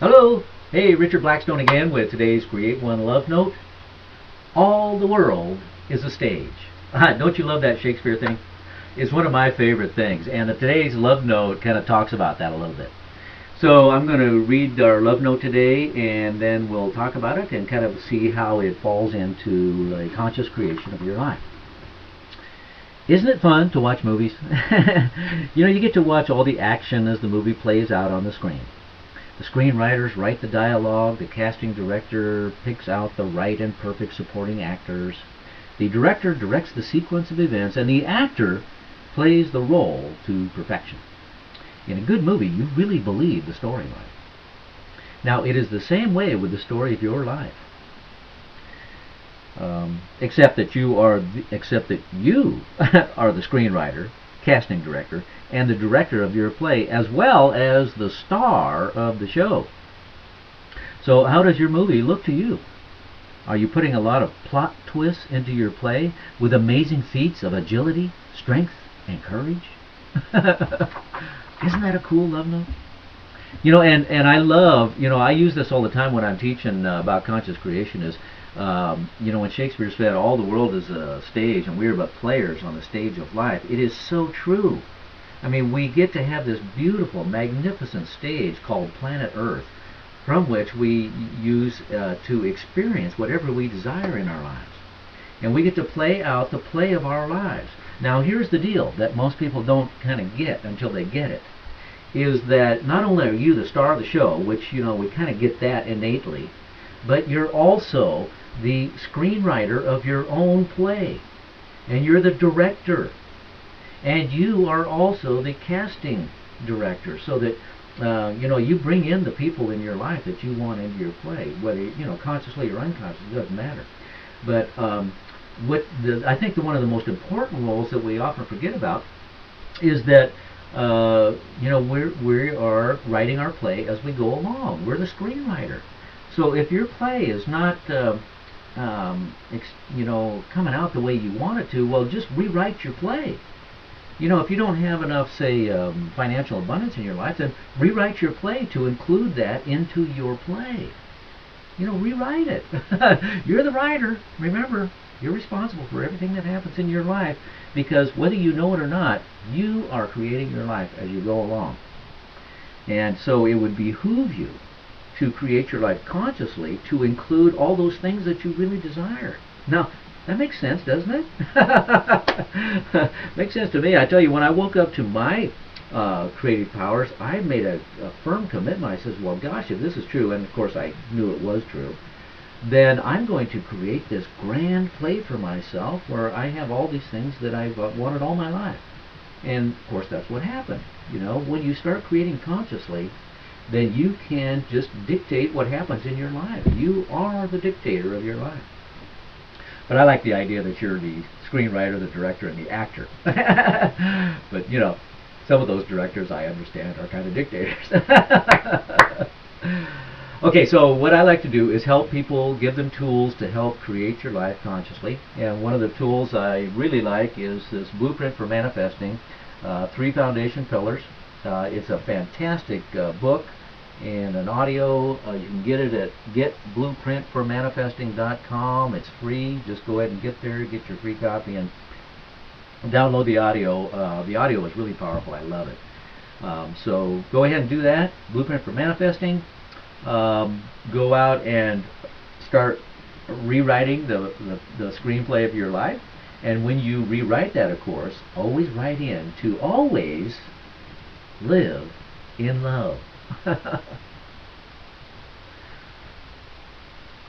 Hello! Hey, Richard Blackstone again with today's Create One Love Note. All the world is a stage. Don't you love that Shakespeare thing? It's one of my favorite things, and today's love note kind of talks about that a little bit. So I'm going to read our love note today, and then we'll talk about it and kind of see how it falls into a conscious creation of your life. Isn't it fun to watch movies? You get to watch all the action as the movie plays out on the screen. The screenwriters write the dialogue, the casting director picks out the right and perfect supporting actors, the director directs the sequence of events, and the actor plays the role to perfection. In a good movie, you really believe the storyline. Now, it is the same way with the story of your life. Except that you are the screenwriter, casting director, and the director of your play, as well as the star of the show. So how does your movie look to you? Are you putting a lot of plot twists into your play with amazing feats of agility, strength, and courage? Isn't that a cool love note? And I love, I use this all the time when I'm teaching about conscious creation is, when Shakespeare said all the world is a stage and we're but players on the stage of life, it is so true. I mean, we get to have this beautiful, magnificent stage called planet Earth, from which we use to experience whatever we desire in our lives. And we get to play out the play of our lives. Now, here's the deal that most people don't kind of get until they get it, is that not only are you the star of the show, which, we kind of get that innately, but you're also the screenwriter of your own play. And you're the director. And you are also the casting director, so that you bring in the people in your life that you want into your play, whether consciously or unconsciously, it doesn't matter. But I think one of the most important roles that we often forget about is that we are writing our play as we go along. We're the screenwriter. So if your play is not coming out the way you want it to, well, just rewrite your play. If you don't have enough, say, financial abundance in your life, then rewrite your play to include that into your play. Rewrite it. You're the writer. Remember, you're responsible for everything that happens in your life, because whether you know it or not, you are creating your life as you go along. And so it would behoove you to create your life consciously to include all those things that you really desire. Now, that makes sense, doesn't it? Makes sense to me. I tell you, when I woke up to my creative powers, I made a firm commitment. I said, well, gosh, if this is true, and of course I knew it was true, then I'm going to create this grand play for myself where I have all these things that I've wanted all my life. And of course that's what happened. When you start creating consciously, then you can just dictate what happens in your life. You are the dictator of your life. But I like the idea that you're the screenwriter, the director, and the actor. But, some of those directors, I understand, are kind of dictators. Okay, so what I like to do is help people, give them tools to help create your life consciously. And one of the tools I really like is this Blueprint for Manifesting, 3 Foundation Pillars. It's a fantastic book and an audio. You can get it at getblueprintformanifesting.com. It's free. Just go ahead and get there, get your free copy, and download the audio. The audio is really powerful. I love it. So go ahead and do that. Blueprint for Manifesting. Go out and start rewriting the screenplay of your life. And when you rewrite that, of course, always write in to always live in love.